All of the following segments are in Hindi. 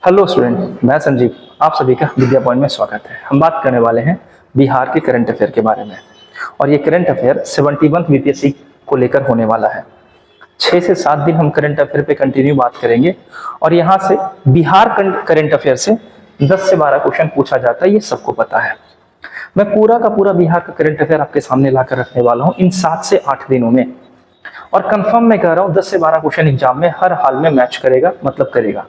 हेलो स्टूडेंट, मैं संजीव। आप सभी का विद्या पॉइंट में स्वागत है। हम बात करने वाले हैं बिहार के करंट अफेयर के बारे में। और ये करंट अफेयर 71 बीपीएससी को लेकर होने वाला है। 6 से 7 दिन हम करंट अफेयर पे कंटिन्यू बात करेंगे। और यहाँ से बिहार करंट अफेयर से 10 से 12 क्वेश्चन पूछा जाता है, ये सबको पता है। मैं पूरा का पूरा बिहार का करंट अफेयर आपके सामने लाकर रखने वाला हूँ इन 7 से 8 दिनों में। और कंफर्म मैं कह रहा हूँ 10 से 12 क्वेश्चन एग्जाम में हर हाल में मैच करेगा, मतलब करेगा।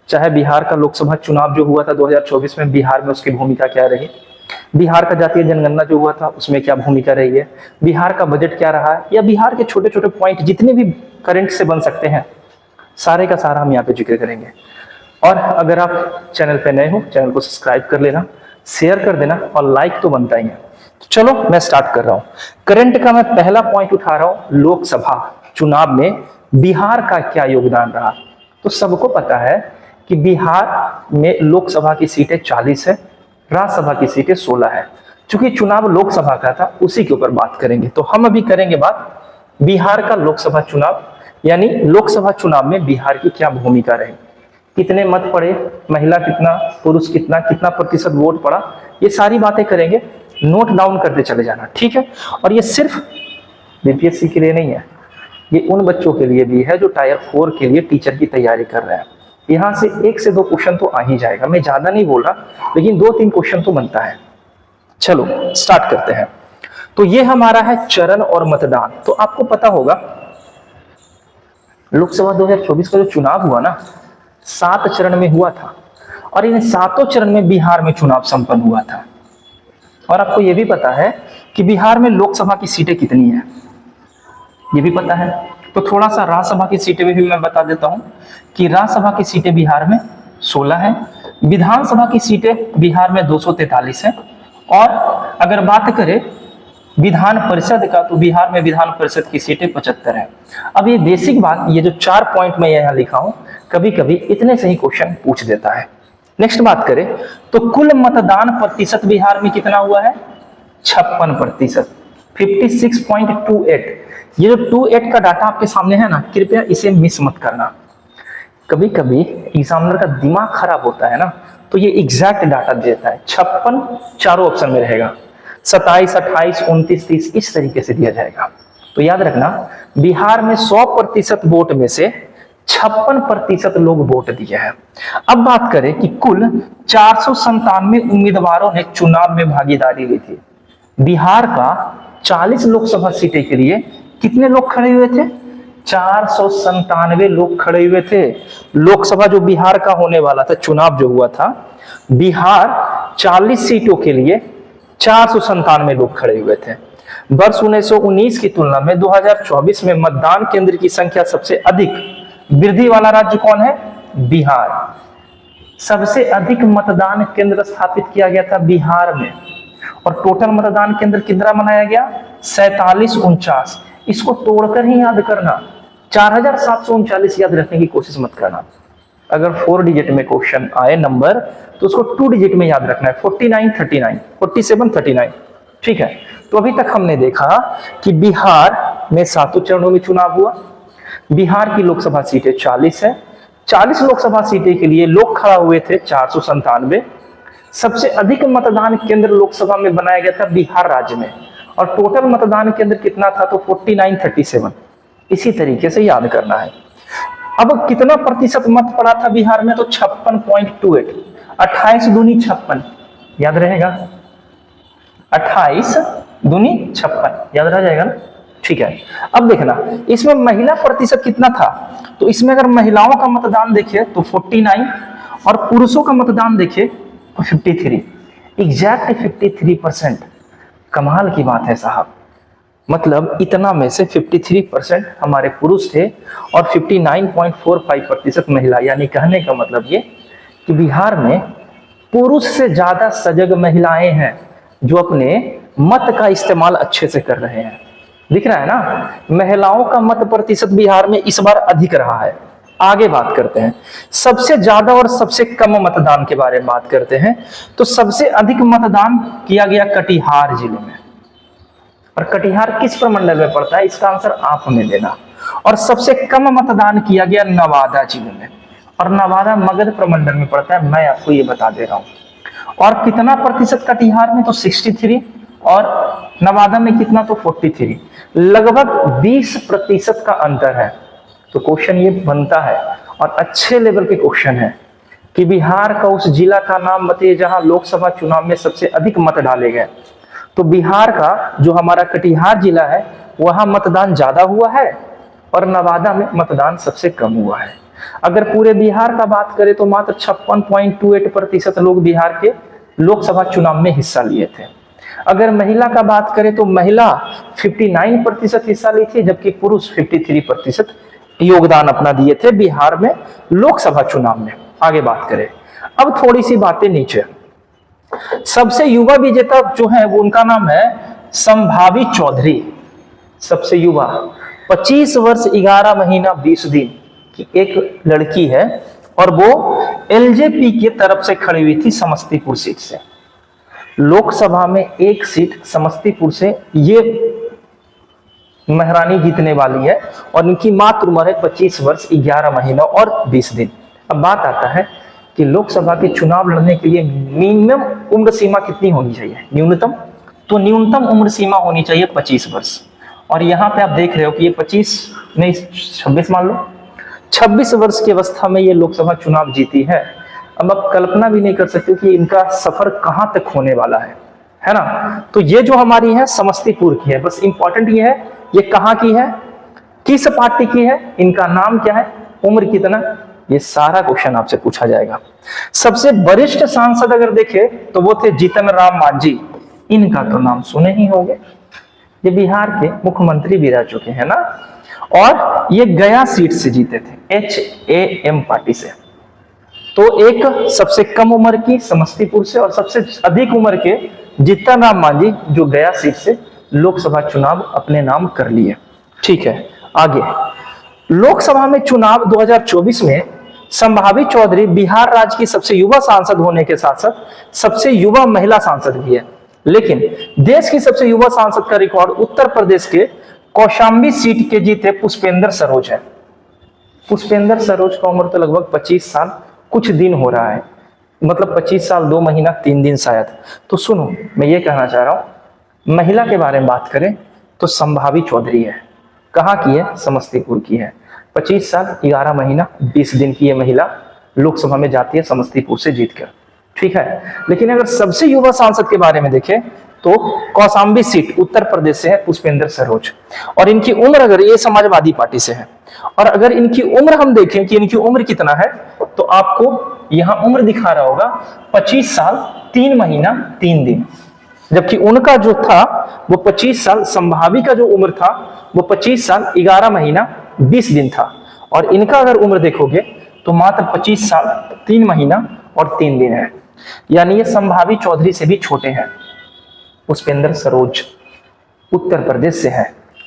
चाहे बिहार का लोकसभा चुनाव जो हुआ था 2024 में, बिहार में उसकी भूमिका क्या रही, बिहार का जातीय जनगणना जो हुआ था उसमें क्या भूमिका रही है, बिहार का बजट क्या रहा है, या बिहार के छोटे छोटे पॉइंट जितने भी करंट से बन सकते हैं, सारे का सारा हम यहाँ पे जिक्र करेंगे। और अगर आप चैनल पे नए हो, चैनल को सब्सक्राइब कर लेना, शेयर कर देना और लाइक तो बनता ही है। तो चलो मैं स्टार्ट कर रहा हूँ। करंट का मैं पहला पॉइंट उठा रहा हूँ, लोकसभा चुनाव में बिहार का क्या योगदान रहा। तो सबको पता है कि बिहार में लोकसभा की सीटें 40 है, राज्यसभा की सीटें 16 है। चूंकि चुनाव लोकसभा का था, उसी के ऊपर बात करेंगे। तो हम अभी करेंगे बात बिहार का लोकसभा चुनाव, यानी लोकसभा चुनाव में बिहार की क्या भूमिका रही, कितने मत पड़े, महिला कितना, पुरुष कितना, कितना प्रतिशत वोट पड़ा, ये सारी बातें करेंगे। नोट डाउन करते चले जाना, ठीक है। और ये सिर्फ बीपीएससी के लिए नहीं है, ये उन बच्चों के लिए भी है जो टायर 4 के लिए टीचर की तैयारी कर रहे हैं। यहाँ से 1 से 2 क्वेश्चन तो आ ही जाएगा, मैं ज्यादा नहीं बोल रहा, लेकिन 2-3 क्वेश्चन तो बनता है। चलो स्टार्ट करते हैं। तो ये हमारा है चरण और मतदान। तो आपको पता होगा लोकसभा 2024 का जो चुनाव हुआ ना, 7 चरण में हुआ था। और इन 7 चरण में बिहार में चुनाव संपन्न हुआ था। और आपको यह भी पता है कि बिहार में लोकसभा की सीटें कितनी है, ये भी पता है। तो थोड़ा सा राज्यसभा की सीटें भी मैं बता देता हूं कि राज्यसभा की सीटें बिहार में 16 है, विधानसभा की सीटें बिहार में 243 है। और अगर बात करें विधान परिषद का, तो बिहार में विधान परिषद की सीटें 75 है। अब ये बेसिक बात, ये जो 4 पॉइंट मैं यहाँ लिखा हूं, कभी कभी इतने से ही क्वेश्चन पूछ देता है। नेक्स्ट बात करें तो कुल मतदान प्रतिशत बिहार में कितना हुआ है, 56%, 56.28। ये जो 28 का डाटा आपके सामने है ना, कृपया इसे मिस मत करना। कभी कभी एग्जामिनर का दिमाग खराब होता है ना, तो ये एग्जैक्ट डाटा देता है। 56 चारों ऑप्शन में रहेगा, 27, 28, 29, 30 इस तरीके से दिया जाएगा। तो याद रखना, बिहार में 100% वोट में से 56% लोग वोट दिए हैं। अब बात करें कि कुल 497 उम्मीदवारों ने चुनाव में भागीदारी ली थी। बिहार का 40 लोकसभा सीटें के लिए कितने लोग खड़े हुए थे, 497 लोग खड़े हुए थे। लोकसभा जो बिहार का होने वाला था, चुनाव जो हुआ था, बिहार 40 सीटों के लिए 497 लोग खड़े हुए थे। वर्ष 1919 की तुलना में 2024 में मतदान केंद्र की संख्या सबसे अधिक वृद्धि वाला राज्य कौन है, बिहार। सबसे अधिक मतदान केंद्र स्थापित किया गया था बिहार में। और टोटल मतदान केंद्र कितना बनाया गया, 4749। इसको तोड़कर ही याद करना, 4739 याद रखने की कोशिश मत करना। अगर 4 डिजिट में क्वेश्चन आए नंबर, तो उसको 2 डिजिट में याद रखना है, 49, 39, 47, 39, ठीक है। तो अभी तक हमने देखा कि बिहार में 7 चरणों में चुनाव हुआ। बिहार की लोकसभा सीटें 40 है, 40 लोकसभा सीटें के लिए लोग खड़ा हुए थे 497। सबसे अधिक मतदान केंद्र लोकसभा में बनाया गया था बिहार राज्य में। और टोटल मतदान केंद्र कितना था, तो 4937। इसी तरीके से याद करना है। अब कितना प्रतिशत मत पड़ा था बिहार में, तो 56.28। 28 दूनी 56 याद रहेगा, 28 दूनी 56 याद रह जाएगा ना, ठीक है। अब देखना इसमें महिला प्रतिशत कितना था। तो इसमें अगर महिलाओं का मतदान देखे तो 49 और पुरुषों का मतदान देखे तो 53, एग्जैक्ट 53%। कमाल की बात है साहब, मतलब इतना में से 53% हमारे पुरुष थे और 59.45% महिला। यानी कहने का मतलब ये कि बिहार में पुरुष से ज्यादा सजग महिलाएं हैं जो अपने मत का इस्तेमाल अच्छे से कर रहे हैं। दिख रहा है ना, महिलाओं का मत प्रतिशत बिहार में इस बार अधिक रहा है। आगे बात करते हैं सबसे ज्यादा और सबसे कम मतदान के बारे में बात करते हैं। तो सबसे अधिक मतदान किया गया कटिहार जिले में। और कटिहार किस प्रमंडल में पड़ता है, इसका आंसर आप हमें देना। और सबसे कम मतदान किया गया नवादा जिले में। और नवादा मगध प्रमंडल में पड़ता है, मैं आपको ये बता दे रहा हूं। और कितना प्रतिशत कटिहार में, तो 63, और नवादा में कितना, तो 43, लगभग 20% का अंतर है। तो क्वेश्चन ये बनता है, और अच्छे लेवल के क्वेश्चन है, कि बिहार का उस जिला का नाम बताइए जहां लोकसभा चुनाव में सबसे अधिक मत डाले गए। तो बिहार का जो हमारा कटिहार जिला है, वहां मतदान ज्यादा हुआ है, और नवादा में मतदान सबसे कम हुआ है। अगर पूरे बिहार का बात करें तो मात्र 56.28% लोग बिहार के लोकसभा चुनाव में हिस्सा लिए थे। अगर महिला का बात करें तो महिला 59% हिस्सा ली थी, जबकि पुरुष 53% योगदान अपना दिए थे बिहार में लोकसभा चुनाव में। आगे बात करें, अब थोड़ी सी बातें नीचे। सबसे युवा विजेता जो है वो उनका नाम है संभावी चौधरी। सबसे युवा 25 वर्ष 11 महीना 20 दिन की एक लड़की है, और वो एलजेपी की तरफ से खड़ी हुई थी समस्तीपुर सीट से। लोकसभा में एक सीट समस्तीपुर से ये महारानी जीतने वाली है, और इनकी मात्र उम्र है 25 वर्ष 11 महीना और 20 दिन। अब बात आता है कि लोकसभा के चुनाव लड़ने के लिए मिनिमम उम्र सीमा कितनी होनी चाहिए, न्यूनतम, तो न्यूनतम उम्र सीमा होनी चाहिए 25 वर्ष। और यहाँ पे आप देख रहे हो कि ये 25 नहीं 26 मान लो, 26 वर्ष की अवस्था में ये लोकसभा चुनाव जीती है। अब आप कल्पना भी नहीं कर सकते कि इनका सफर कहाँ तक होने वाला है ना। तो ये जो हमारी है समस्तीपुर की है, बस इंपॉर्टेंट ये है ये कहाँ की है, किस पार्टी की है, इनका नाम क्या है, उम्र कितना, ये सारा क्वेश्चन आपसे पूछा जाएगा। सबसे वरिष्ठ सांसद अगर देखे तो वो थे जीतन राम मांझी। इनका तो नाम सुने ही होंगे, ये बिहार के मुख्यमंत्री भी रह चुके हैं ना, और ये गया सीट से जीते थे HAM पार्टी से। तो एक सबसे कम उम्र की समस्तीपुर से, और सबसे अधिक उम्र के जीतन राम मांझी जो गया सीट से लोकसभा चुनाव अपने नाम कर लिए। ठीक है, आगे लोकसभा में चुनाव 2024 में संभावी चौधरी बिहार राज्य की सबसे युवा सांसद होने के साथ साथ सबसे युवा महिला सांसद भी है। लेकिन देश की सबसे युवा सांसद का रिकॉर्ड उत्तर प्रदेश के कौशाम्बी सीट के जीते पुष्पेंद्र सरोज है। पुष्पेंद्र सरोज का उम्र तो लगभग 25 साल कुछ दिन हो रहा है, मतलब 25 साल 2 महीना 3 दिन शायद। तो सुनो, मैं ये कहना चाह रहा हूं, महिला के बारे में बात करें तो संभावी चौधरी है। कहाँ की है, समस्तीपुर की है। 25 साल 11 महीना 20 दिन की ये महिला लोकसभा में जाती है समस्तीपुर से जीतकर। ठीक है, लेकिन अगर सबसे युवा सांसद के बारे में देखें तो कौशाम्बी सीट उत्तर प्रदेश से है पुष्पेंद्र सरोज, और इनकी उम्र अगर ये समाजवादी पार्टी से है, और अगर इनकी उम्र हम देखें कि इनकी उम्र कितना है तो आपको यहां उम्र दिखा रहा होगा 25 साल 3 महीना 3 दिन, जबकि उनका जो था वो 25 साल, संभावी का जो उम्र था वो 25 साल 11 महीना 20 दिन था, और इनका अगर उम्र देखोगे तो मात्र 25 साल 3 महीना और 3 दिन है। यानी ये संभावी चौधरी से भी छोटे हैं। पुष्पेंद्र सरोज उत्तर प्रदेश से है।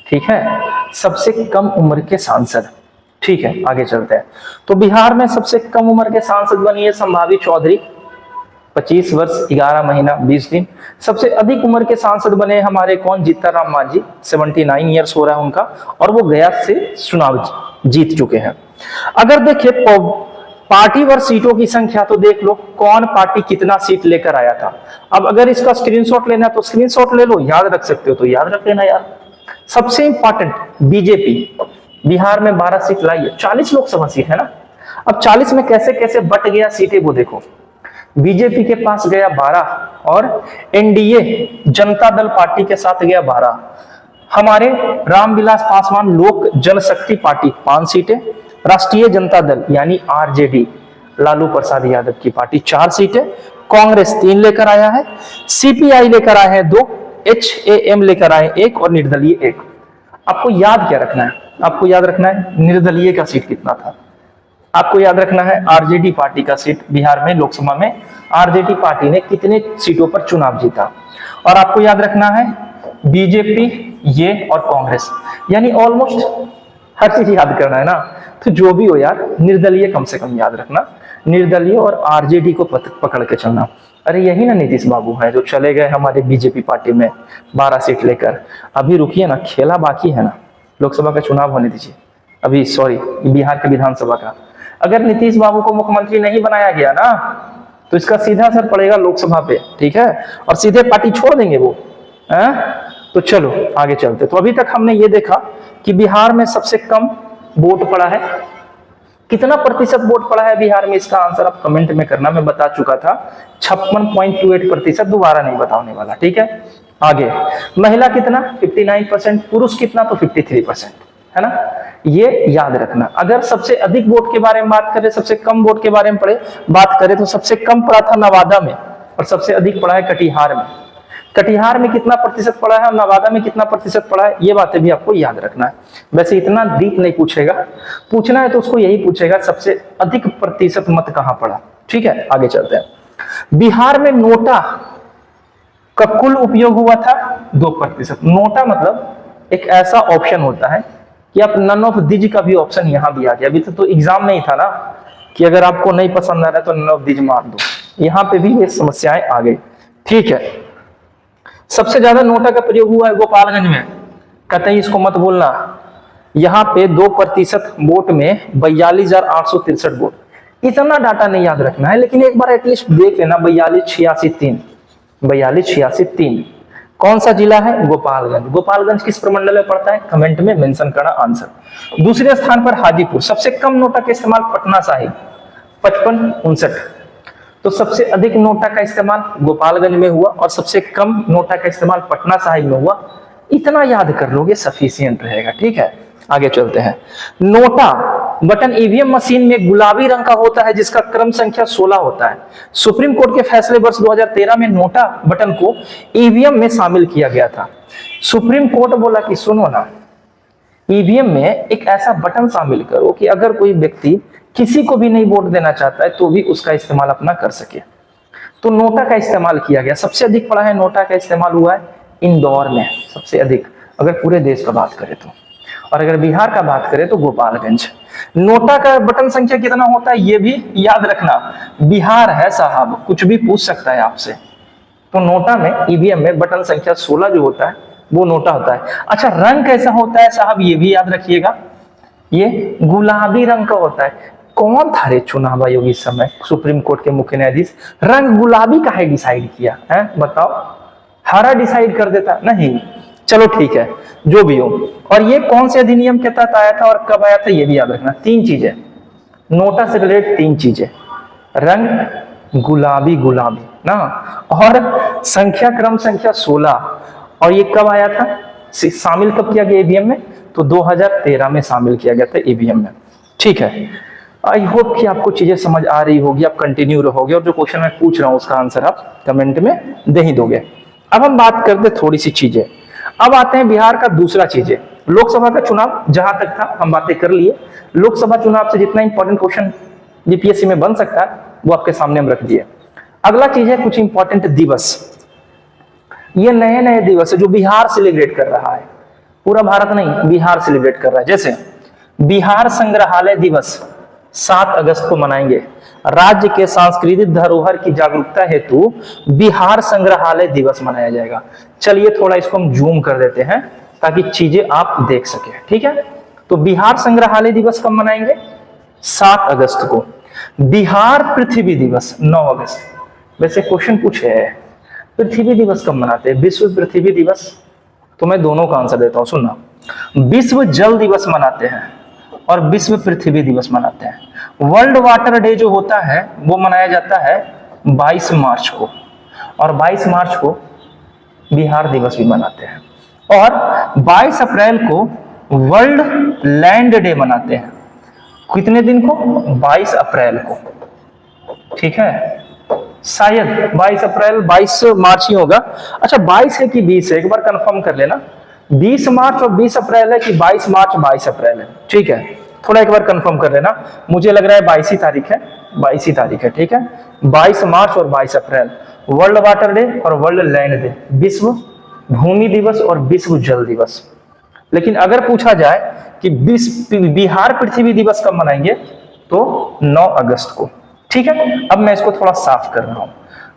ठीक है, सबसे कम उम्र के सांसद। ठीक है, आगे चलते हैं। तो बिहार में सबसे कम उम्र के सांसद बनी है संभावी चौधरी, 25 वर्ष 11 महीना 20 दिन। सबसे अधिक उम्र के सांसद बने हमारे कौन, जीतन राम मांझी, 79 ईयर्स हो रहा है उनका, और वो गया से चुनाव जीत चुके हैं। अगर देखें पार्टी वर सीटों की संख्या तो देख लो कौन पार्टी कितना सीट लेकर आया था। अब अगर इसका स्क्रीनशॉट लेना है तो स्क्रीनशॉट ले लो, याद रख सकते हो तो याद रख लेना यार। सबसे इंपॉर्टेंट, बीजेपी बिहार में 12 सीट लाई है, 40 लोकसभा सीट है ना। अब 40 में कैसे कैसे बट गया सीटें वो देखो। बीजेपी के पास गया 12, और एनडीए जनता दल पार्टी के साथ गया 12। हमारे रामविलास पासवान लोक जनशक्ति पार्टी 5 सीटें, राष्ट्रीय जनता दल यानी आरजेडी लालू प्रसाद यादव की पार्टी 4 सीटें, कांग्रेस 3 लेकर आया है, सीपीआई लेकर आए हैं 2, HAM लेकर आए 1 और निर्दलीय 1। आपको याद क्या रखना है, आपको याद रखना है निर्दलीय का सीट कितना था, आपको याद रखना है आरजेडी पार्टी का सीट बिहार में लोकसभा में आरजेडी पार्टी ने कितने सीटों पर चुनाव जीता, और आपको याद रखना है बीजेपी ये और कांग्रेस, यानी ऑलमोस्ट हर चीज याद करना है ना। तो जो भी हो यार, निर्दलीय कम से कम याद रखना, निर्दलीय और आरजेडी को पकड़ के चलना। अरे यही ना नीतीश बाबू है जो चले गए हमारे बीजेपी पार्टी में 12 सीट लेकर। अभी रुकिए ना, खेला बाकी है ना, लोकसभा का चुनाव होने दीजिए, अभी सॉरी बिहार के विधानसभा का। अगर नीतीश बाबू को मुख्यमंत्री नहीं बनाया गया ना तो इसका सीधा असर पड़ेगा लोकसभा पे, ठीक है, और सीधे पार्टी छोड़ देंगे वो है? तो चलो आगे चलते। तो अभी तक हमने ये देखा कि बिहार में सबसे कम वोट पड़ा है। कितना प्रतिशत वोट पड़ा है बिहार में, इसका आंसर आप कमेंट में करना, मैं बता चुका था 56.28%, दोबारा नहीं बताने वाला, ठीक है। आगे महिला कितना 59%, पुरुष कितना तो 53%, है ना, ये याद रखना। अगर सबसे अधिक वोट के बारे में बात करें, सबसे कम वोट के बारे में बात करें तो सबसे कम पड़ा था नवादा में और सबसे अधिक पड़ा है कटिहार में। कटिहार में कितना प्रतिशत पड़ा है और नवादा में कितना प्रतिशत पड़ा है, ये बातें भी आपको याद रखना है। वैसे इतना डीप नहीं पूछेगा, पूछना है तो उसको यही पूछेगा सबसे अधिक प्रतिशत मत कहां पड़ा, ठीक है। आगे चलते हैं। बिहार में नोटा का कुल उपयोग हुआ था 2%। नोटा मतलब एक ऐसा ऑप्शन होता है कि आप नन ऑफ दिज का भी ऑप्शन यहां भी आ गया। अभी तो एग्जाम नहीं था ना कि अगर आपको नहीं पसंद आ रहा है तो नन ऑफ दिज मार दो, यहां पे भी ये समस्याएं आ गई, ठीक है। सबसे ज्यादा नोटा का प्रयोग हुआ है गोपालगंज में, कतई इसको मत बोलना। यहाँ पे 2% वोट में 42,863 वोट। इतना डाटा नहीं याद रखना है, लेकिन एक बार एटलीस्ट देख लेना 42,86,3 कौन सा जिला है, गोपालगंज। गोपालगंज किस प्रमंडल में पड़ता है, कमेंट में मेंशन करना आंसर। दूसरे स्थान पर हाजीपुर। सबसे कम नोटा का इस्तेमाल पटना साहिब 5559। तो सबसे अधिक नोटा का इस्तेमाल गोपालगंज में हुआ और सबसे कम नोटा का इस्तेमाल पटना साहिब में हुआ। इतना याद कर लोगे सफिशियंट रहेगा, ठीक है। आगे चलते हैं। नोटा बटन ईवीएम मशीन में गुलाबी रंग का होता है जिसका क्रम संख्या 16 होता है। सुप्रीम कोर्ट के फैसले वर्ष 2013 में नोटा बटन को ईवीएम में शामिल किया गया था। सुप्रीम कोर्ट बोला कि सुनो ना, ईवीएम में एक ऐसा बटन शामिल करो कि अगर कोई व्यक्ति किसी को भी नहीं वोट देना चाहता है तो भी उसका इस्तेमाल अपना कर सके। तो नोटा का इस्तेमाल किया गया। सबसे अधिक पड़ा है नोटा का इस्तेमाल हुआ है इंदौर में, सबसे अधिक अगर पूरे देश का बात करें तो। और अगर बिहार का बात करें तो गोपालगंज। नोटा का बटन संख्या कितना होता है ये भी याद रखना। बिहार है साहब, कुछ भी पूछ सकता है आपसे। तो नोटा में ईवीएम में बटन संख्या 16 जो होता है वो नोटा होता है। अच्छा, रंग कैसा होता है साहब, ये भी याद रखिएगा, ये गुलाबी रंग का होता है। कौन था रे चुनाव आयोग इस समय, सुप्रीम कोर्ट के मुख्य न्यायाधीश, रंग गुलाबी का है डिसाइड किया है, बताओ, हरा डिसाइड कर देता नहीं। चलो ठीक है, जो भी हो। और ये कौन से अधिनियम के तहत आया था और कब आया था ये भी याद रखना। 3 चीजें नोटा से रिलेटेड, 3 चीजें, रंग गुलाबी गुलाबी ना, और संख्या क्रम संख्या 16। और ये कब आया था, शामिल कब किया गया ईवीएम में, तो 2013 में शामिल किया गया था ईवीएम में, ठीक है। आई होप कि आपको चीजें समझ आ रही होगी, आप कंटिन्यू रहोगे और जो क्वेश्चन मैं पूछ रहा हूं उसका आंसर आप कमेंट में दे ही दोगे। अब हम बात करते थोड़ी सी चीजें। अब आते हैं बिहार का दूसरा चीजें। लोकसभा का चुनाव जहां तक था हम बातें कर लिए। लोकसभा चुनाव से जितना इंपॉर्टेंट क्वेश्चन बीपीएससी में बन सकता है वो आपके सामने हम रख दिए। अगला चीज है कुछ इंपॉर्टेंट दिवस। ये नए नए दिवस है जो बिहार सेलिब्रेट कर रहा है, पूरा भारत नहीं, बिहार सेलिब्रेट कर रहा है। जैसे बिहार संग्रहालय दिवस 7 अगस्त को मनाएंगे। राज्य के सांस्कृतिक धरोहर की जागरूकता हेतु बिहार संग्रहालय दिवस मनाया जाएगा। चलिए थोड़ा इसको हम जूम कर देते हैं ताकि चीजें आप देख सके, ठीक है। तो बिहार संग्रहालय दिवस कब मनाएंगे, 7 अगस्त को। बिहार पृथ्वी दिवस 9 अगस्त। वैसे क्वेश्चन पूछे है पृथ्वी दिवस कब मनाते हैं, विश्व पृथ्वी दिवस, तो मैं दोनों का आंसर देता हूं, सुनना। विश्व जल दिवस मनाते हैं और विश्व पृथ्वी दिवस मनाते हैं। वर्ल्ड वाटर डे जो होता है वो मनाया जाता है 22 मार्च को, और 22 मार्च को बिहार दिवस भी मनाते हैं। और 22 अप्रैल को वर्ल्ड लैंड डे मनाते हैं। कितने दिन को, 22 अप्रैल को, ठीक है। शायद 22 अप्रैल 22 मार्च ही होगा। अच्छा 22 है कि 20 है, एक बार कंफर्म कर लेना। 20 मार्च और 20 अप्रैल है कि 22 मार्च 22 अप्रैल है, ठीक है। थोड़ा एक बार कंफर्म कर लेना, मुझे लग रहा है 22 ही तारीख है, 22 ही तारीख है, ठीक है। 22 मार्च और 22 अप्रैल वर्ल्ड वाटर डे और वर्ल्ड लैंड डे, विश्व भूमि दिवस और विश्व जल दिवस। लेकिन अगर पूछा जाए कि बिहार पृथ्वी दिवस कब मनाएंगे तो 9 अगस्त को, ठीक है। अब मैं इसको थोड़ा साफ कर रहा हूं।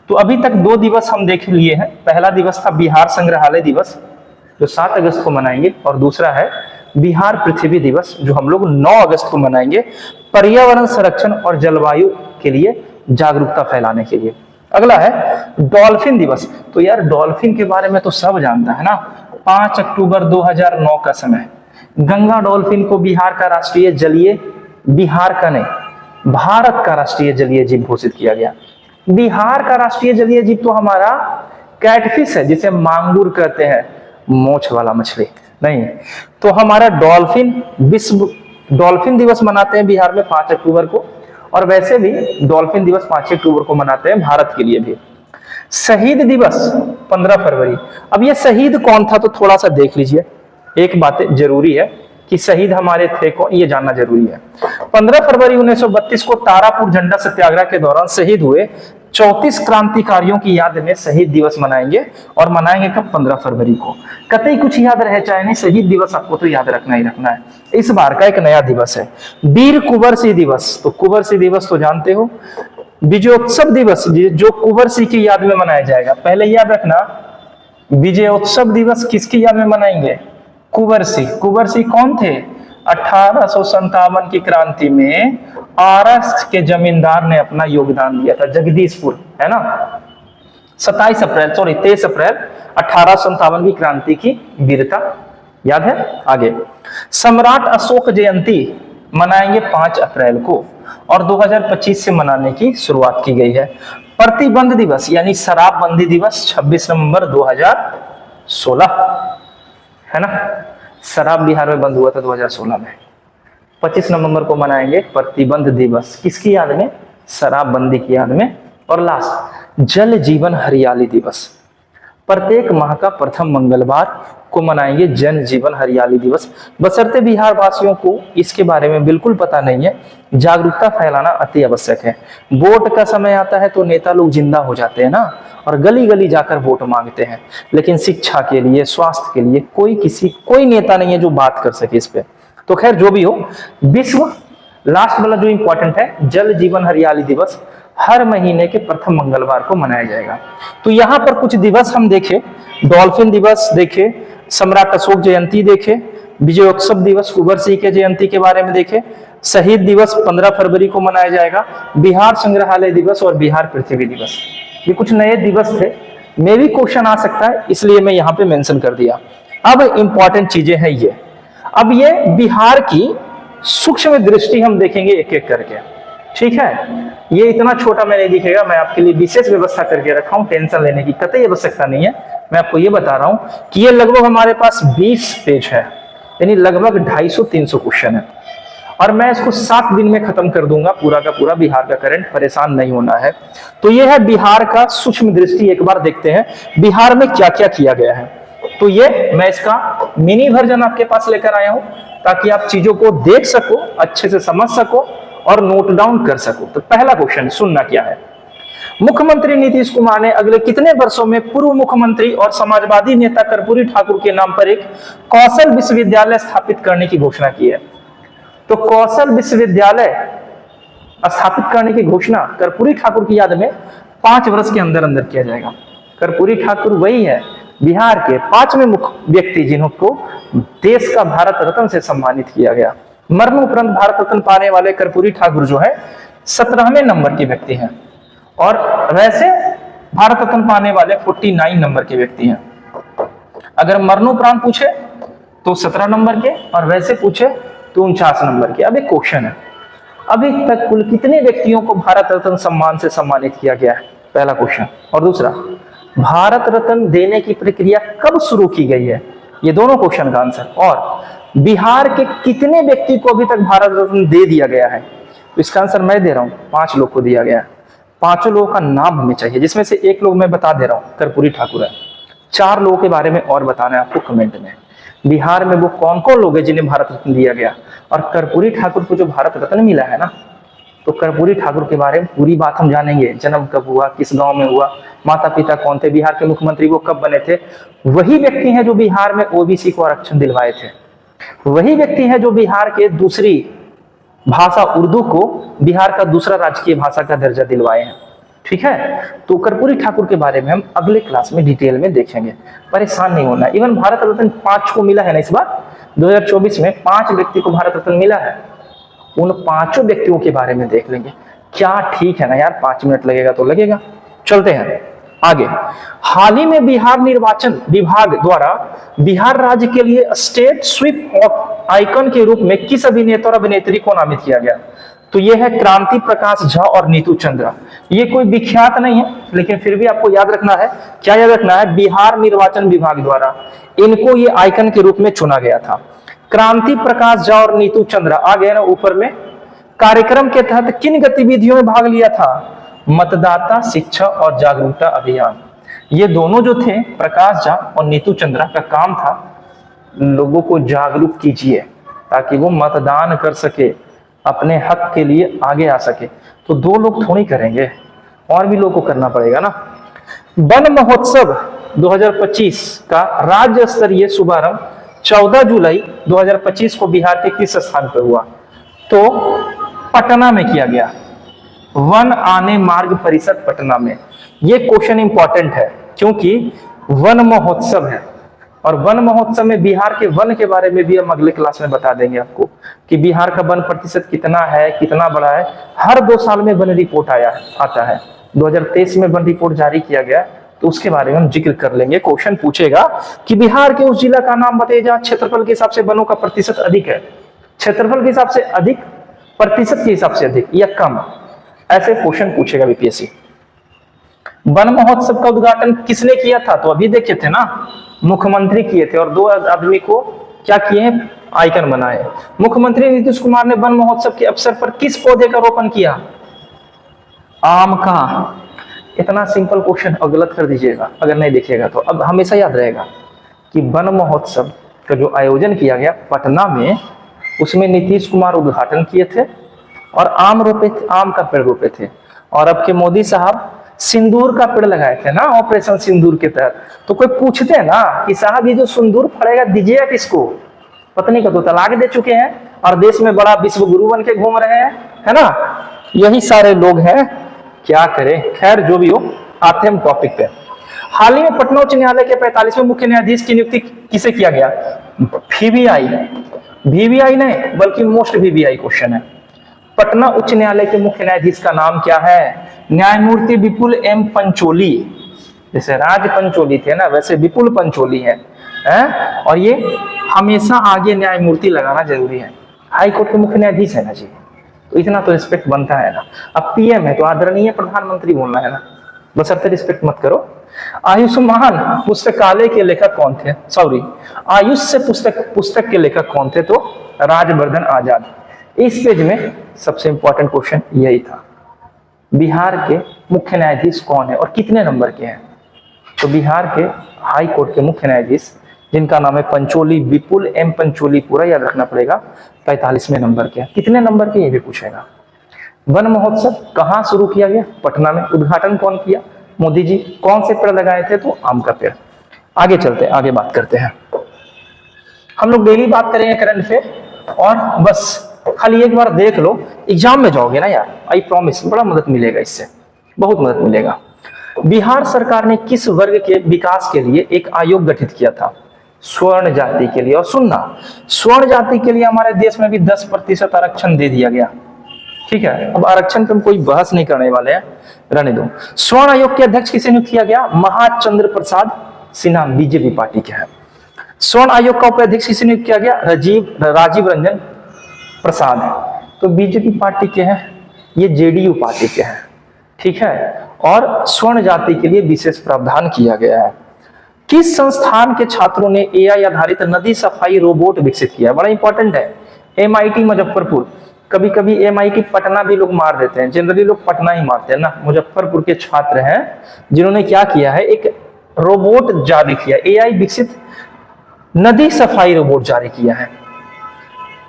तो अभी तक 2 दिवस हम देख लिए हैं। पहला दिवस था बिहार संग्रहालय दिवस जो 7 अगस्त को मनाएंगे, और दूसरा है बिहार पृथ्वी दिवस, जो हम लोग 9 अगस्त को मनाएंगे पर्यावरण संरक्षण और जलवायु के लिए जागरूकता फैलाने के लिए। अगला है डॉल्फिन दिवस। तो यार डॉल्फिन के बारे में तो सब जानता है ना। 5 अक्टूबर 2009 का समय गंगा डॉल्फिन को बिहार का राष्ट्रीय जलीय, बिहार का नहीं भारत का राष्ट्रीय जलीय जीव घोषित किया गया। बिहार का राष्ट्रीय जलीय जीव तो हमारा कैटफिश है, जिसे मांगुर कहते हैं, मोछ वाला मछली नहीं। तो हमारा डॉल्फिन, विश्व डॉल्फिन दिवस मनाते हैं बिहार में 5 अक्टूबर को, और वैसे भी डॉल्फिन दिवस 5 अक्टूबर को मनाते हैं भारत के लिए भी। शहीद दिवस 15 फरवरी। अब ये शहीद कौन था तो थोड़ा सा देख लीजिए, एक बात जरूरी है कि शहीद हमारे थे कौन, ये जानना जरूरी है। 15 फरवरी 1932 को तारापुर झंडा सत्याग्रह के दौरान शहीद हुए 34 क्रांतिकारियों की याद में शहीद दिवस मनाएंगे, और मनाएंगे कब? 15 फरवरी को। कतई कुछ याद रहे चाहे नहीं, शहीद दिवस आपको तो याद रखना ही रखना है। इस बार का एक नया दिवस है वीर कुंवर सिंह दिवस। तो कुंवर सिंह दिवस तो जानते हो। विजयोत्सव दिवस, जो कुंवर सिंह की याद में मनाया जाएगा। पहले याद रखना, विजयोत्सव दिवस किसकी याद में मनाएंगे? कुंवर सिंह। कुंवर सिंह कौन थे? 1857 की क्रांति में आरा के जमींदार ने अपना योगदान दिया था, जगदीशपुर है ना। 23 अप्रैल 1857 की क्रांति की वीरता याद है। आगे सम्राट अशोक जयंती मनाएंगे 5 अप्रैल को, और 2025 से मनाने की शुरुआत की गई है। प्रतिबंध दिवस यानी शराबबंदी दिवस 26 नवंबर 2016 है ना। शराब बिहार में बंद हुआ था 2016 में। 25 नवंबर को मनाएंगे प्रतिबंध दिवस, किसकी याद में? शराबबंदी की याद में। और लास्ट जल जीवन हरियाली दिवस, प्रत्येक माह का प्रथम मंगलवार को मनाएंगे जन जीवन हरियाली दिवस। बशर्ते बिहार वासियों को इसके बारे में बिल्कुल पता नहीं है, जागरूकता फैलाना अति आवश्यक है। वोट का समय आता है तो नेता लोग जिंदा हो जाते हैं ना, और गली गली जाकर वोट मांगते हैं, लेकिन शिक्षा के लिए, स्वास्थ्य के लिए कोई नेता नहीं है जो बात कर सके इस पे। तो खैर जो भी हो, विश्व लास्ट वाला जो इंपॉर्टेंट है, जल जीवन हरियाली दिवस हर महीने के प्रथम मंगलवार को मनाया जाएगा। तो यहाँ पर कुछ दिवस हम देखे, डॉल्फिन दिवस देखे, सम्राट अशोक जयंती देखे, विजयोत्सव दिवस कुंवर सिंह के जयंती के बारे में देखे, शहीद दिवस 15 फरवरी को मनाया जाएगा, बिहार संग्रहालय दिवस और बिहार पृथ्वी दिवस। ये कुछ नए दिवस थे, मे भी क्वेश्चन आ सकता है, इसलिए मैं यहाँ पे मेंशन कर दिया। अब इंपॉर्टेंट चीजें हैं ये। अब ये बिहार की सूक्ष्म दृष्टि हम देखेंगे एक एक करके, ठीक है। ये इतना छोटा में नहीं दिखेगा, मैं आपके लिए विशेष व्यवस्था करके रखा हूं, टेंशन लेने की कतई आवश्यकता नहीं है। मैं आपको ये बता रहा हूं कि ये लगभग हमारे पास 20 पेज है, यानी लगभग 250-300 क्वेश्चन है, और मैं इसको 7 दिन में खत्म कर दूंगा पूरा का पूरा बिहार का करंट, परेशान नहीं होना है। तो ये है बिहार का सूक्ष्म दृष्टि। एक बार देखते हैं बिहार में क्या क्या किया गया है। तो ये मैं इसका मिनी वर्जन आपके पास लेकर आया हूं, ताकि आप चीजों को देख सको, अच्छे से समझ सको और नोट डाउन कर सको। तो पहला क्वेश्चन सुनना क्या है। मुख्यमंत्री नीतीश कुमार ने अगले कितने वर्षों में पूर्व मुख्यमंत्री और समाजवादी नेता कर्पूरी ठाकुर के नाम पर एक कौशल विश्वविद्यालय स्थापित करने की घोषणा की है? तो कौशल विश्वविद्यालय स्थापित करने की घोषणा कर्पूरी ठाकुर की याद में 5 वर्ष के अंदर अंदर किया जाएगा। कर्पूरी ठाकुर वही है बिहार के 5वें मुख्य व्यक्ति जिनको देश का भारत रत्न से सम्मानित किया गया। मरणोपरांत भारत रत्न पाने वाले कर्पूरी ठाकुर जो है 17वें नंबर के व्यक्ति हैं, और वैसे भारत रत्न पाने वाले 49 नंबर के व्यक्ति हैं। अगर मरणोपरांत पूछे तो 17 नंबर के, और वैसे पूछे तो 49 नंबर के। अब एक क्वेश्चन है, अभी तक कुल कितने व्यक्तियों को भारत रत्न सम्मान से सम्मानित किया गया है? पहला क्वेश्चन। और दूसरा, भारत रत्न देने की प्रक्रिया कब शुरू की गई है? ये दोनों क्वेश्चन का आंसर। और बिहार के कितने व्यक्ति को अभी तक भारत रत्न दे दिया गया है? तो इसका आंसर मैं दे रहा हूं, 5 लोग को दिया गया है। 5 लोगों का नाम हमें चाहिए, जिसमें से एक लोग मैं बता दे रहा हूं, कर्पूरी ठाकुर है। 4 लोगों के बारे में और बताना है आपको कमेंट में। बिहार में वो कौन कौन लोग हैं जिन्हें भारत रत्न दिया गया, और कर्पूरी ठाकुर को जो भारत रत्न मिला है ना, तो कर्पूरी ठाकुर के बारे में पूरी बात हम जानेंगे। जन्म कब हुआ, किस गांव में हुआ, माता पिता कौन थे, बिहार के मुख्यमंत्री वो कब बने थे। वही व्यक्ति हैं जो बिहार में ओबीसी को आरक्षण दिलवाए थे। वही व्यक्ति है जो बिहार के दूसरी भाषा उर्दू को बिहार का दूसरा राजकीय भाषा का दर्जा दिलवाए हैं, ठीक है। तो कर्पूरी ठाकुर के बारे में हम अगले क्लास में डिटेल में देखेंगे, परेशान नहीं होना। इवन भारत रत्न 5 को मिला है ना इस बार, 2024 में 5 व्यक्ति को भारत रत्न मिला है। उन 5 व्यक्तियों के बारे में देख लेंगे। क्या ठीक है ना यार, 5 मिनट लगेगा तो लगेगा। चलते हैं आगे। हाल ही में बिहार निर्वाचन विभाग द्वारा बिहार राज्य के लिए स्टेट स्वीप आइकन के रूप में किस अभिनेता और अभिनेत्री को नामित किया गया? तो यह है क्रांति प्रकाश झा और नीतू चंद्रा। ये कोई विख्यात नहीं है, लेकिन फिर भी आपको याद रखना है। क्या याद रखना है? बिहार निर्वाचन विभाग द्वारा इनको ये आइकन के रूप में चुना गया था। क्रांति प्रकाश झा और नीतू चंद्रा आ गए ना ऊपर में। कार्यक्रम के तहत किन गतिविधियों में भाग लिया था? मतदाता शिक्षा और जागरूकता अभियान। ये दोनों जो थे, प्रकाश झा और नीतू चंद्रा, का काम था लोगों को जागरूक कीजिए ताकि वो मतदान कर सके, अपने हक के लिए आगे आ सके। तो 2 लोग थोड़ी करेंगे, और भी लोगों को करना पड़ेगा ना। वन महोत्सव 2025 का राज्य स्तरीय शुभारंभ 14 जुलाई 2025 को बिहार के किस स्थान पर हुआ? तो पटना में किया गया, वन आने मार्ग परिषद पटना में। ये क्वेश्चन इंपॉर्टेंट है क्योंकि वन महोत्सव है, और वन महोत्सव में बिहार के वन के बारे में भी हम अगले क्लास में बता देंगे आपको कि बिहार का वन प्रतिशत कितना है, कितना बड़ा है। हर 2 साल में वन रिपोर्ट आता है। 2023 में वन रिपोर्ट जारी किया गया, तो उसके बारे में हम जिक्र कर लेंगे। क्वेश्चन पूछेगा कि बिहार के उस जिला का नाम बताइए जहां क्षेत्रफल के हिसाब से वनों का प्रतिशत अधिक है। क्षेत्रफल के हिसाब से अधिक, प्रतिशत के हिसाब से अधिक या कम, ऐसे क्वेश्चन पूछेगा बीपीएससी। वन महोत्सव का उद्घाटन किसने किया था? तो अभी देखे थे ना, मुख्यमंत्री किए थे, और 2 आदमी को क्या किए हैं? आइकन बनाए। मुख्यमंत्री नीतीश कुमार ने वन महोत्सव के अवसर पर किस पौधे का रोपण किया? आम का। इतना सिंपल क्वेश्चन, और गलत कर दीजिएगा अगर नहीं देखिएगा तो। अब हमेशा याद रहेगा कि वन महोत्सव का जो आयोजन किया गया पटना में, उसमें नीतीश कुमार उद्घाटन किए थे और आम रोपे थे, आम का पेड़ रोपे थे। और अब के मोदी साहब सिंदूर का पेड़ लगाए थे ना, ऑपरेशन सिंदूर के तहत। तो कोई पूछते हैं ना कि साहब ये जो सिंदूर फड़ेगा दीजिएगा किसको? पत्नी को तो तलाक दे चुके हैं और देश में बड़ा विश्व गुरु बन के घूम रहे हैं, है ना? यही सारे लोग हैं, क्या करें। खैर जो भी हो, आते हम टॉपिक पे। हाल ही में पटना उच्च न्यायालय के 45वें मुख्य न्यायाधीश की नियुक्ति किसे किया गया? वीवीआई नहीं बल्कि मोस्ट वीवीआई क्वेश्चन है। पटना उच्च न्यायालय के मुख्य न्यायाधीश का नाम क्या है? न्यायमूर्ति विपुल एम पंचोली। जैसे राज पंचोली थे ना, वैसे विपुल पंचोली है। और ये हमेशा आगे न्यायमूर्ति लगाना जरूरी है। हाई कोर्ट के मुख्य न्यायाधीश है ना जी, तो इतना तो रिस्पेक्ट बनता है ना। अब पीएम है तो आदरणीय प्रधानमंत्री बोलना है ना, बशर्ते रिस्पेक्ट मत करो। आयुष्मान पुस्तकालय के लेखक कौन थे? सॉरी, आयुष्य पुस्तक के लेखक कौन थे? तो राजवर्धन आजाद। इस पेज में सबसे इंपॉर्टेंट क्वेश्चन यही था, बिहार के मुख्य न्यायाधीश कौन है और कितने नंबर के हैं? तो बिहार के हाई कोर्ट के मुख्य न्यायाधीश, जिनका नाम है पंचोली, विपुल एम पंचोली, पूरा याद रखना पड़ेगा, 45वें नंबर के। कितने नंबर के ये भी पूछेगा। वन महोत्सव कहाँ शुरू किया गया? पटना में। उद्घाटन कौन किया? मोदी जी। कौन से पेड़ लगाए थे? तो आम का पेड़। आगे चलते हैं, आगे बात करते हैं। हम लोग डेली बात करेंगे करंट अफेयर, और बस खाली एक बार देख लो, एग्जाम में जाओगे ना यार, आई प्रॉमिस, बड़ा मदद मिलेगा इससे, बहुत मदद मिलेगा। बिहार सरकार ने किस वर्ग के विकास के लिए एक आयोग गठित किया था? स्वर्ण जाति के लिए। और सुनना, स्वर्ण जाति के लिए हमारे देश में भी 10% आरक्षण दे दिया गया। ठीक है, अब आरक्षण पर हम कोई बहस नहीं करने वाले हैं, रहने दो। स्वर्ण आयोग के अध्यक्ष किसे नियुक्त किया गया? महाचंद्र प्रसाद सिन्हा, बीजेपी पार्टी के हैं। स्वर्ण आयोग का उपाध्यक्ष किसे नियुक्त किया गया? राजीव रंजन प्रसाद है, तो बीजेपी पार्टी के हैं, ये जेडीयू पार्टी के हैं। ठीक है, और स्वर्ण जाति के लिए विशेष प्रावधान किया गया है। किस संस्थान के छात्रों ने एआई आधारित नदी सफाई रोबोट विकसित किया? बड़ा इंपॉर्टेंट है। एमआईटी मुजफ्फरपुर। कभी कभी एमआईटी पटना भी लोग मार देते हैं, जनरली लोग पटना ही मारते हैं ना। मुजफ्फरपुर के छात्र हैं जिन्होंने क्या किया है, एक रोबोट जारी किया, एआई विकसित नदी सफाई रोबोट जारी किया है।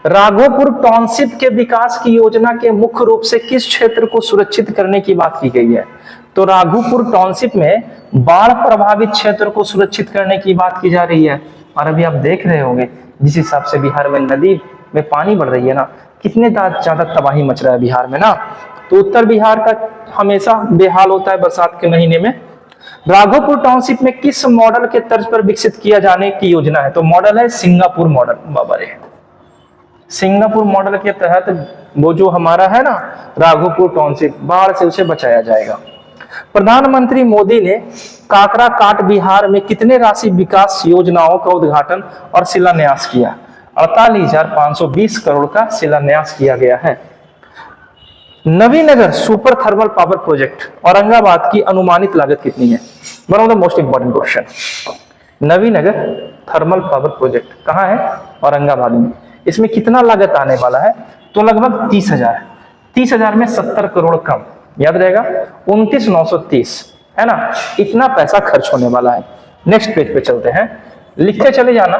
राघोपुर टाउनशिप के विकास की योजना के मुख्य रूप से किस क्षेत्र को सुरक्षित करने की बात की गई है? तो राघोपुर टाउनशिप में बाढ़ प्रभावित क्षेत्र को सुरक्षित करने की बात की जा रही है। और अभी आप देख रहे होंगे जिस हिसाब से बिहार में नदी में पानी बढ़ रही है ना, कितने ज्यादा तबाही मच रहा है बिहार में ना। तो उत्तर बिहार का हमेशा बेहाल होता है बरसात के महीने में। राघोपुर टाउनशिप में किस मॉडल के तर्ज पर विकसित किया जाने की योजना है? तो मॉडल है सिंगापुर मॉडल। बाबा रे, सिंगापुर मॉडल के तहत वो जो हमारा है ना राघोपुर टाउनशिप, बाढ़ से उसे बचाया जाएगा। प्रधानमंत्री मोदी ने काकरा काट बिहार में कितने राशि विकास योजनाओं का उद्घाटन और शिलान्यास किया? 48,520 करोड़ का शिलान्यास किया गया है। Navinagar super thermal power project Aurangabad की अनुमानित लागत कितनी है? One of the most important question. Navinagar thermal power project कहाँ है? औरंगाबाद में। इसमें कितना लागत आने वाला है? तो लगभग 30,000। 30,000 में 70 करोड़ कम, याद रहेगा 29,930 है ना, इतना पैसा खर्च होने वाला है। नेक्स्ट पेज पे चलते हैं, लिखते चले जाना,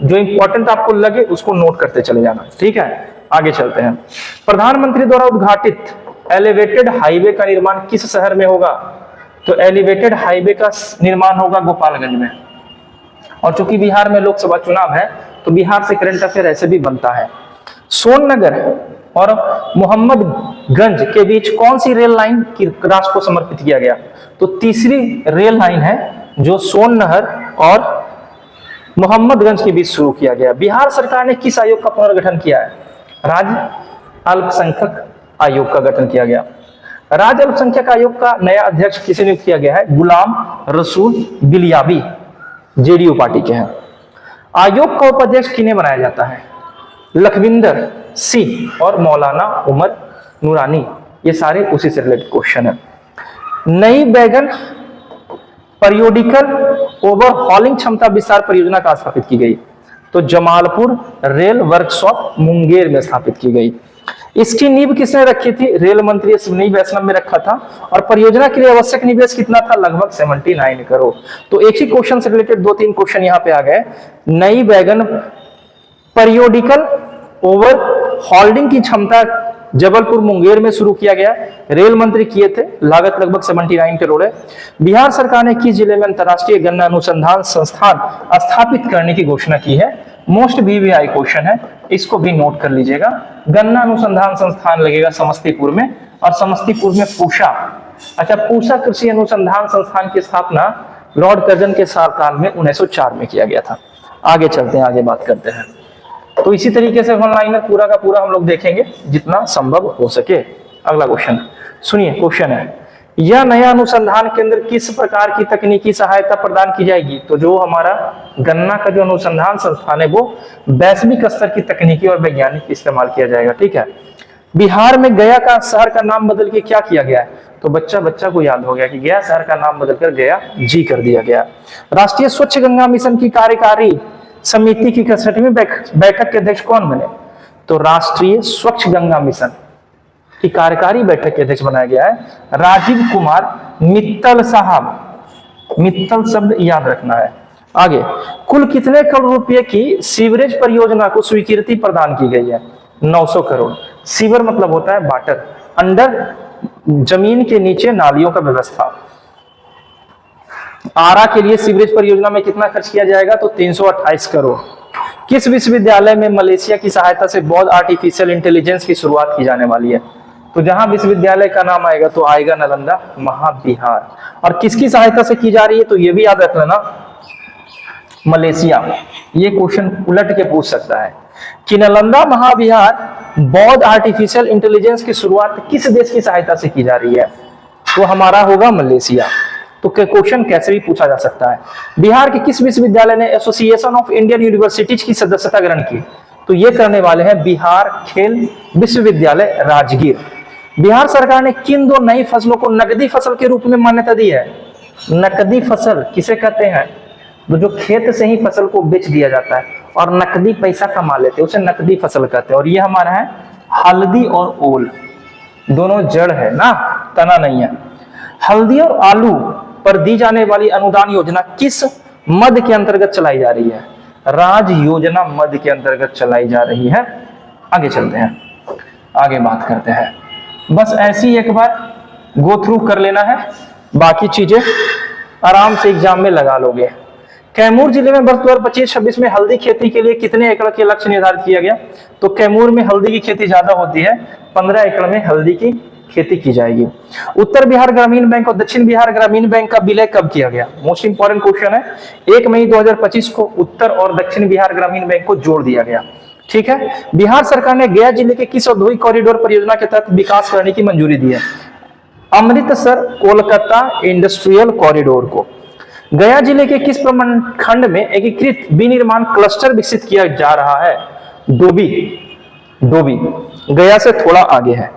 जो इंपॉर्टेंट आपको लगे उसको नोट करते चले जाना, ठीक है। आगे चलते हैं। प्रधानमंत्री द्वारा उद्घाटित एलिवेटेड हाईवे का निर्माण किस शहर में होगा? तो एलिवेटेड हाईवे का निर्माण होगा गोपालगंज में। और चूंकि बिहार में लोकसभा चुनाव है तो बिहार से करंट अफेयर ऐसे भी बनता है। सोननगर और मोहम्मदगंज के बीच कौन सी रेल लाइन की राष्ट्र को समर्पित किया गया? तो तीसरी रेल लाइन है जो सोननहर और मोहम्मदगंज के बीच शुरू किया गया। बिहार सरकार ने किस आयोग का पुनर्गठन किया है? राज्य अल्पसंख्यक आयोग का गठन किया गया। राज्य अल्पसंख्यक आयोग का नया अध्यक्ष किसे नियुक्त किया गया है? गुलाम रसूल बिलियाबी, जेडीयू पार्टी के हैं। आयोग का उपाध्यक्ष किन्हें बनाया जाता है? लखविंदर सिंह और मौलाना उमर नूरानी। ये सारे उसी से रिलेटेड क्वेश्चन है। नई बैगन परियोडिकल ओवरहॉलिंग क्षमता विस्तार परियोजना कहां स्थापित की गई? तो जमालपुर रेल वर्कशॉप मुंगेर में स्थापित की गई। इसकी नींव किसने रखी थी? रेल मंत्री अश्विनी वैष्णव ने रखा था। और परियोजना के लिए आवश्यक निवेश कितना था? लगभग 79 करोड़। तो एक ही क्वेश्चन से रिलेटेड 2-3 क्वेश्चन यहाँ पे आ गए। नई बैगन परियोडिकल ओवर हॉल्डिंग की क्षमता जबलपुर मुंगेर में शुरू किया गया, रेल मंत्री किए थे, लागत लगभग 79 करोड़ है। बिहार सरकार ने किस जिले में अंतरराष्ट्रीय गन्ना अनुसंधान संस्थान स्थापित करने की घोषणा की है? मोस्ट VVI क्वेश्चन है, इसको भी नोट कर लीजिएगा। गन्ना अनुसंधान संस्थान लगेगा समस्तीपुर में, और समस्तीपुर में पूषा, अच्छा पूषा कृषि अनुसंधान संस्थान की स्थापना लॉर्ड कर्जन के शासनकाल में 1904 में किया गया था। आगे चलते हैं, आगे बात करते हैं। तो इसी तरीके से ऑनलाइन पूरा का पूरा हम लोग देखेंगे जितना संभव हो सके। अगला क्वेश्चन सुनिए, क्वेश्चन है यह नया अनुसंधान केंद्र किस प्रकार की तकनीकी सहायता प्रदान की जाएगी? तो जो हमारा गन्ना का जो अनुसंधान संस्थान है वो वैश्विक स्तर की तकनीकी और वैज्ञानिक इस्तेमाल किया जाएगा, ठीक है। बिहार में गया का शहर का नाम बदल के क्या किया गया है? तो बच्चा को याद हो गया कि गया शहर का नाम बदलकर गया जी कर दिया गया। राष्ट्रीय स्वच्छ गंगा मिशन की कार्यकारी समिति की 61वीं बैठक के अध्यक्ष कौन बने? तो राष्ट्रीय स्वच्छ गंगा मिशन की कार्यकारी बैठक के अध्यक्ष बनाया गया है राजीव कुमार मित्तल साहब। मित्तल शब्द याद रखना है। आगे, कुल कितने करोड़ रुपए की सीवरेज परियोजना को स्वीकृति प्रदान की गई है? 900 करोड़। सीवर मतलब होता है वाटर, अंडर जमीन के नीचे नालियों का व्यवस्था। आरा के लिए सीवरेज परियोजना में कितना खर्च किया जाएगा? तो 328 करोड़। किस विश्वविद्यालय में मलेशिया की सहायता से बौद्ध आर्टिफिशियल इंटेलिजेंस की शुरुआत की जाने वाली है? तो जहां विश्वविद्यालय का नाम आएगा तो आएगा नालंदा महाविहार। और किसकी सहायता से की जा रही है? तो ये भी याद रख लेना, मलेशिया। ये क्वेश्चन उलट के पूछ सकता है कि नालंदा महाविहार बौद्ध आर्टिफिशियल इंटेलिजेंस की शुरुआत किस देश की सहायता से की जा रही है? तो हमारा होगा मलेशिया। तो क्वेश्चन कैसे भी पूछा जा सकता है। बिहार के किस विश्वविद्यालय ने एसोसिएशन ऑफ इंडियन यूनिवर्सिटीज की सदस्यता ग्रहण की? तो ये करने वाले हैं बिहार खेल विश्वविद्यालय राजगीर। बिहार सरकार ने किन 2 नई फसलों को नकदी फसल के रूप में मान्यता दी है? नकदी फसल किसे कहते हैं? तो जो खेत से ही फसल को बेच दिया जाता है और नकदी पैसा कमा लेते हैं उसे नकदी फसल कहते हैं। और ये हमारा है हल्दी और ओल, दोनों जड़ है ना, तना नहीं है। हल्दी और आलू पर दी जाने वाली अनुदान योजना किस मद के अंतर्गत चलाई जा रही है? राज योजना मद के अंतर्गत चलाई जा रही है। आगे चलते हैं, आगे बात करते हैं। बस ऐसी एक बार गो थ्रू कर लेना है, बाकी चीजें आराम से एग्जाम में लगा लोगे। कैमूर जिले में वर्ष 2025-26 में हल्दी खेती के लिए कितने एकड़ के लक्ष्य निर्धारित किया गया? तो कैमूर में हल्दी की खेती ज्यादा होती है, 15 एकड़ में हल्दी की खेती की जाएगी। उत्तर बिहार ग्रामीण बैंक और दक्षिण बिहार ग्रामीण बैंक का विलय कब किया गया? मोस्ट इंपॉर्टेंट क्वेश्चन है। 1 मई 2025 को उत्तर और दक्षिण बिहार ग्रामीण बैंक को जोड़ दिया गया। ठीक है। बिहार सरकार ने गया जिले के किस औद्योगिक कॉरिडोर परियोजना के तहत विकास करने की मंजूरी दी है? अमृतसर कोलकाता इंडस्ट्रियल कॉरिडोर को। गया जिले के किस प्रखंड में एकीकृत विनिर्माण क्लस्टर विकसित किया जा रहा है? डोभी। डोभी गया से थोड़ा आगे है।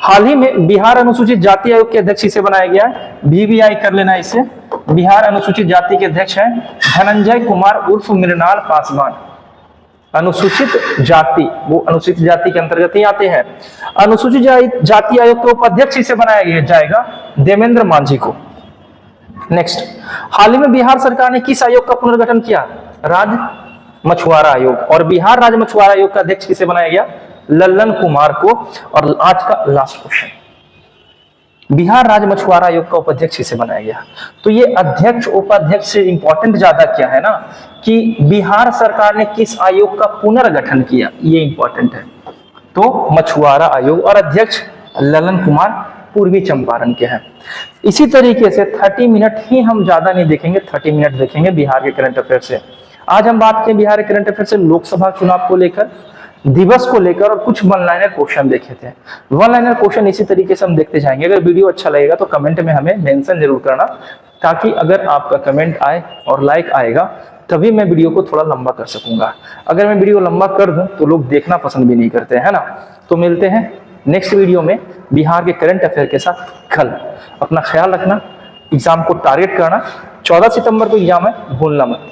हाल ही में बिहार अनुसूचित जाति आयोग के अध्यक्ष इसे बनाया गया है, बीबीआई कर लेना इसे। बिहार अनुसूचित जाति के अध्यक्ष हैं धनंजय कुमार उर्फ मृणाल पासवान। अनुसूचित जाति, वो अनुसूचित जाति के अंतर्गत ही आते हैं। अनुसूचित जाति आयोग के उपाध्यक्ष इसे बनाया जाएगा देवेंद्र मांझी को। नेक्स्ट, हाल ही में बिहार सरकार ने किस आयोग का पुनर्गठन किया? राज्य मछुआरा आयोग। और बिहार राज्य मछुआरा आयोग का अध्यक्ष किसे बनाया गया? लल्लन कुमार को। और आज का लास्ट क्वेश्चन, बिहार राज्य मछुआरा आयोग का उपाध्यक्ष किसे बनाया गया? तो ये अध्यक्ष उपाध्यक्ष से इंपॉर्टेंट ज्यादा क्या है ना, कि बिहार सरकार ने किस आयोग का पुनर्गठन किया, ये इंपॉर्टेंट है। तो मछुआरा आयोग और अध्यक्ष ललन कुमार पूर्वी चंपारण के हैं। इसी तरीके से 30 मिनट ही, हम ज्यादा नहीं देखेंगे, 30 मिनट देखेंगे बिहार के करंट अफेयर से। आज हम बात करें बिहार के करंट अफेयर से लोकसभा चुनाव को लेकर, दिवस को लेकर और कुछ वन लाइनर क्वेश्चन देखे थे। वन लाइनर क्वेश्चन इसी तरीके से हम देखते जाएंगे। अगर वीडियो अच्छा लगेगा तो कमेंट में हमें मेंशन जरूर करना, ताकि अगर आपका कमेंट आए और लाइक आएगा तभी मैं वीडियो को थोड़ा लंबा कर सकूंगा। अगर मैं वीडियो लंबा कर दूं तो लोग देखना पसंद भी नहीं करते, है ना। तो मिलते हैं नेक्स्ट वीडियो में बिहार के करंट अफेयर के साथ कल। अपना ख्याल रखना, एग्जाम को टारगेट करना। 14 सितंबर को एग्जाम है, भूलना मत।